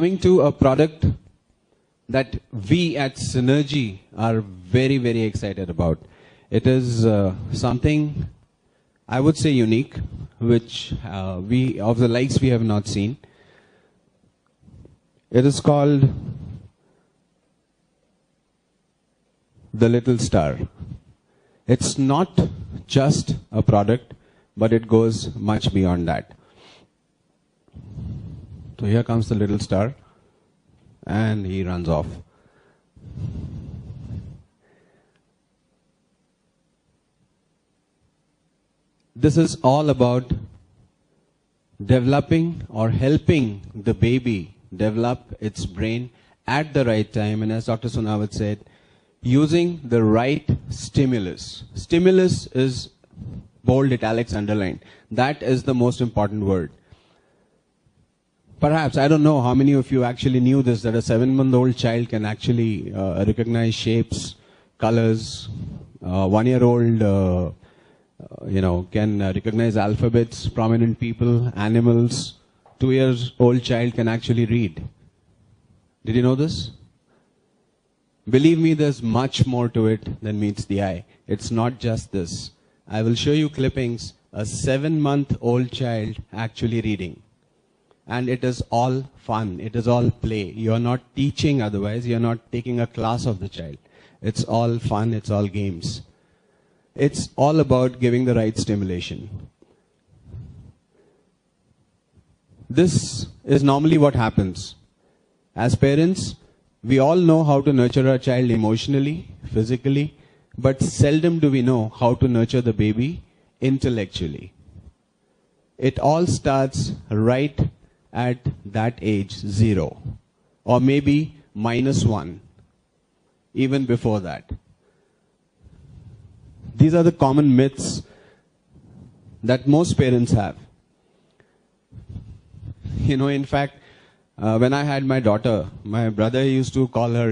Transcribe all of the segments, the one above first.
coming to a product that we at Synergy are very, very excited about. It is something, I would say, unique, which of the likes we have not seen. It is called the Little Star. It's not just a product, but it goes much beyond that. So here comes the little star, and he runs off. This is all about developing or helping the baby develop its brain at the right time, and as Dr. Sonawat said, using the right stimulus. Stimulus is bold, italics, underlined. That is the most important word. Perhaps, I don't know how many of you actually knew this, that a 7-month-old child can actually recognize shapes, colors. 1-year-old, can recognize alphabets, prominent people, animals. 2-year-old child can actually read. Did you know this? Believe me, there's much more to it than meets the eye. It's not just this. I will show you clippings, a 7-month-old child actually reading. And it is all fun. It is all play. You are not teaching otherwise. You are not taking a class of the child. It's all fun. It's all games. It's all about giving the right stimulation. This is normally what happens. As parents, we all know how to nurture our child emotionally, physically, but seldom do we know how to nurture the baby intellectually. It all starts right at that age 0, or maybe -1, even before that. These are the common myths that most parents have. In fact, when I had my daughter, my brother used to call her,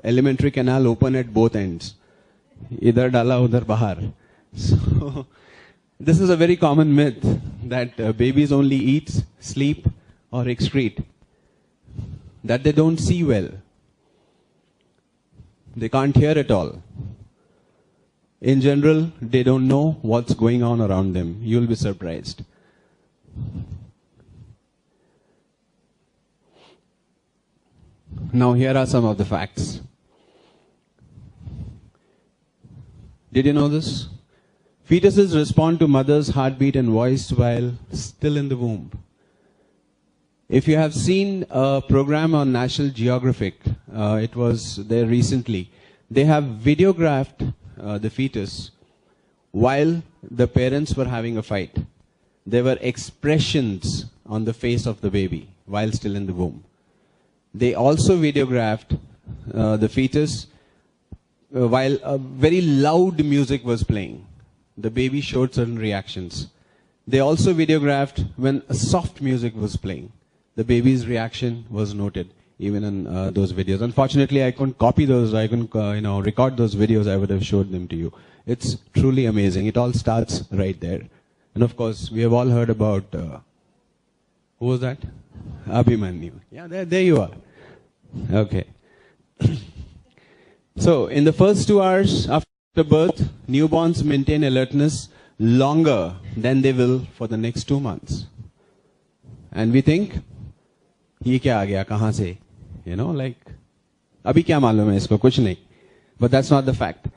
elementary canal open at both ends. Idhar dala, udhar bahar. So, this is a very common myth that babies only eat, sleep, or excrete, that they don't see well. They can't hear at all. In general, they don't know what's going on around them. You'll be surprised. Now here are some of the facts. Did you know this? Fetuses respond to mother's heartbeat and voice while still in the womb. If you have seen a program on National Geographic, it was there recently, they have videographed the fetus while the parents were having a fight. There were expressions on the face of the baby while still in the womb. They also videographed the fetus while a very loud music was playing. The baby showed certain reactions. They also videographed when a soft music was playing. The baby's reaction was noted, even in those videos. Unfortunately, I couldn't copy those. I couldn't, record those videos. I would have showed them to you. It's truly amazing. It all starts right there. And of course, we have all heard about, who was that? Abhimanyu. Yeah, there you are. Okay. So, in the first 2 hours after birth, newborns maintain alertness longer than they will for the next 2 months. And we think, ये क्या आ गया कहाँ से? अभी क्या मालूम है इसको? कुछ नहीं. But that's not the fact.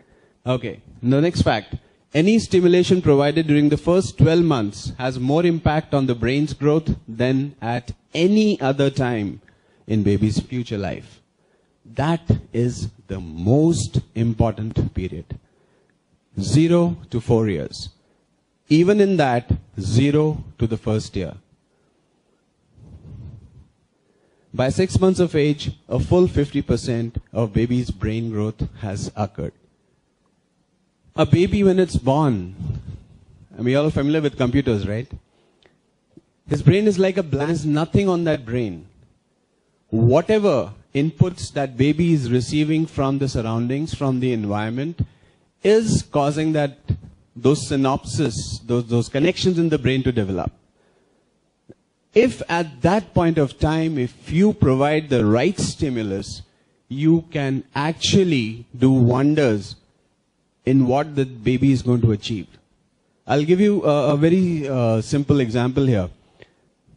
Okay. The next fact. Any stimulation provided during the first 12 months has more impact on the brain's growth than at any other time in baby's future life. That is the most important period. 0 to 4 years. Even in that, 0 to the first year. By 6 months of age, a full 50% of baby's brain growth has occurred. A baby, when it's born, you're all familiar with computers, right? His brain is like a blank, there's nothing on that brain. Whatever inputs that baby is receiving from the surroundings, from the environment, is causing those synapses, those connections in the brain to develop. if at that point of time, if you provide the right stimulus, you can actually do wonders in what the baby is going to achieve. I'll give you a very simple example here.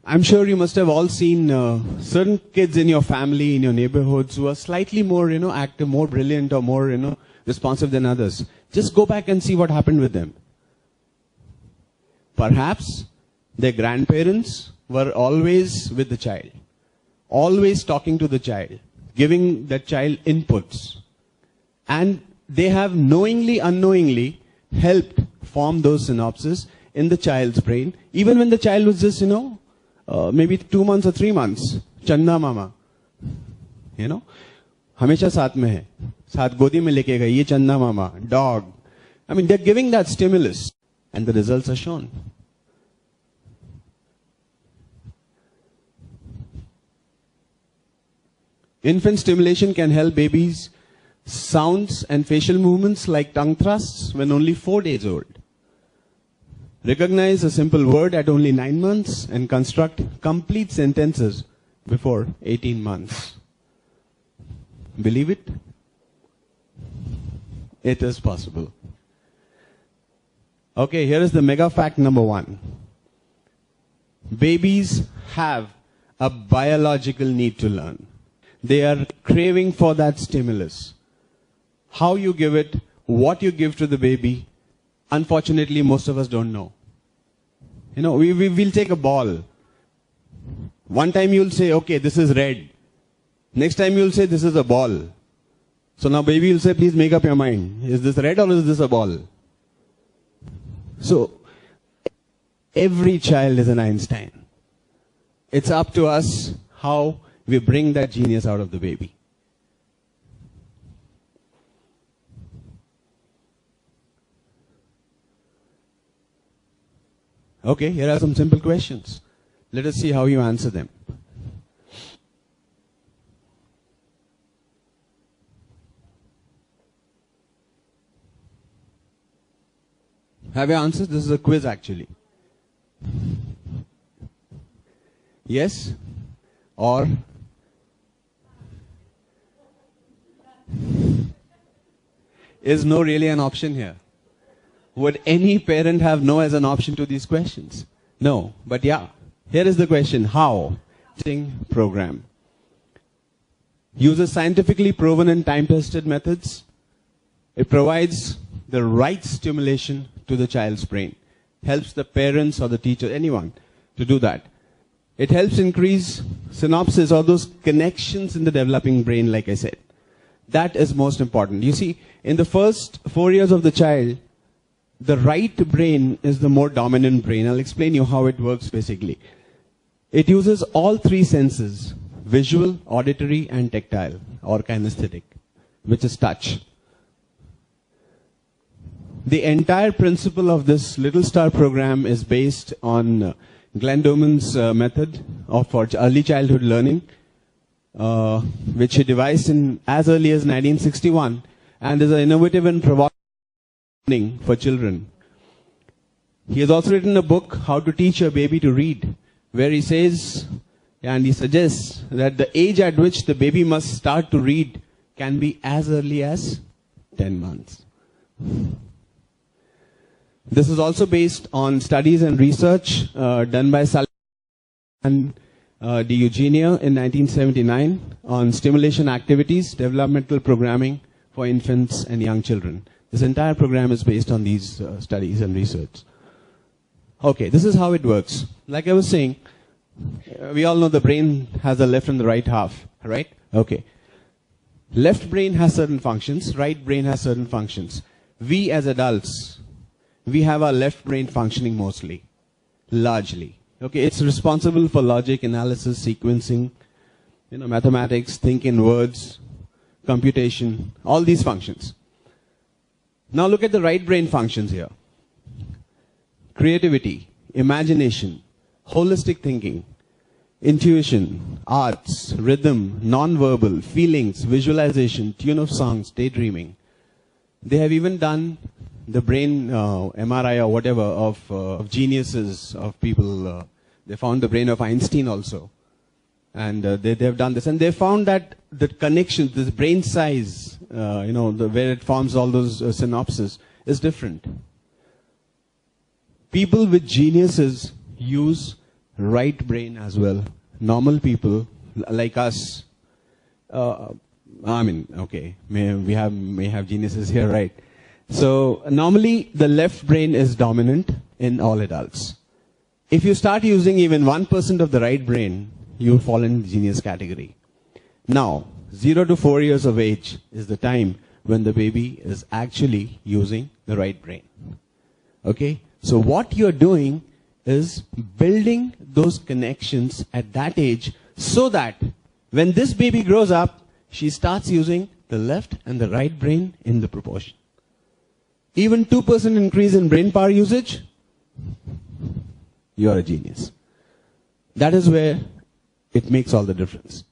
I'm sure you must have all seen certain kids in your family, in your neighborhoods who are slightly more, active, more brilliant or more, responsive than others. Just go back and see what happened with them. Perhaps their grandparents were always with the child, always talking to the child, giving that child inputs. And they have knowingly, unknowingly helped form those synapses in the child's brain, even when the child was just, maybe 2 months or 3 months. Chanda mama, हमेशा साथ में है, साथ गोदी में लेके गए, ये चंदा मामा, dog. I mean, they're giving that stimulus, and the results are shown. Infant stimulation can help babies' sounds and facial movements like tongue thrusts when only 4 days old. Recognize a simple word at only 9 months and construct complete sentences before 18 months. Believe it? It is possible. Okay, here is the mega fact number 1. Babies have a biological need to learn. They are craving for that stimulus. How you give it, what you give to the baby, unfortunately most of us don't know. We'll take a ball. One time you'll say, okay, this is red. Next time you'll say, this is a ball. So now baby will say, please make up your mind. Is this red or is this a ball? So, every child is an Einstein. It's up to us how we bring that genius out of the baby. Okay, here are some simple questions. Let us see how you answer them. Have you answered? This is a quiz actually. Yes? Or? Is no really an option here? Would any parent have no as an option to these questions? No. But yeah, here is the question. How? Program. Uses scientifically proven and time-tested methods. It provides the right stimulation to the child's brain. Helps the parents or the teacher, anyone, to do that. It helps increase synapses or those connections in the developing brain, like I said. That is most important. You see, in the first 4 years of the child, the right brain is the more dominant brain. I'll explain you how it works basically. It uses all 3 senses, visual, auditory, and tactile, or kinesthetic, which is touch. The entire principle of this Little Star program is based on Glenn Doman's method for early childhood learning, which he devised in as early as 1961, and is an innovative and provocative learning for children. He has also written a book, How to Teach a Baby to Read, where he says, and he suggests that the age at which the baby must start to read can be as early as 10 months. This is also based on studies and research done by Sullivan and de Eugenia in 1979 on stimulation activities, developmental programming for infants and young children. This entire program is based on these studies and research. Okay, this is how it works. Like I was saying, we all know the brain has the left and the right half, right? Okay. Left brain has certain functions, right brain has certain functions. We as adults, we have our left brain functioning mostly, largely. Okay, it's responsible for logic, analysis, sequencing, mathematics, think in words, computation, all these functions. Now look at the right brain functions here. Creativity, imagination, holistic thinking, intuition, arts, rhythm, non-verbal, feelings, visualization, tune of songs, daydreaming. They have even done the brain MRI or whatever of geniuses, of people They found the brain of Einstein also. And they've done this. And they found that the connection, this brain size, where it forms all those synapses, is different. People with geniuses use right brain as well. Normal people, like us, may have geniuses here, right? So normally the left brain is dominant in all adults. If you start using even 1% of the right brain, you fall in the genius category. Now, 0 to 4 years of age is the time when the baby is actually using the right brain. Okay? So what you're doing is building those connections at that age so that when this baby grows up, she starts using the left and the right brain in the proportion. Even 2% increase in brain power usage, you're a genius. That is where it makes all the difference.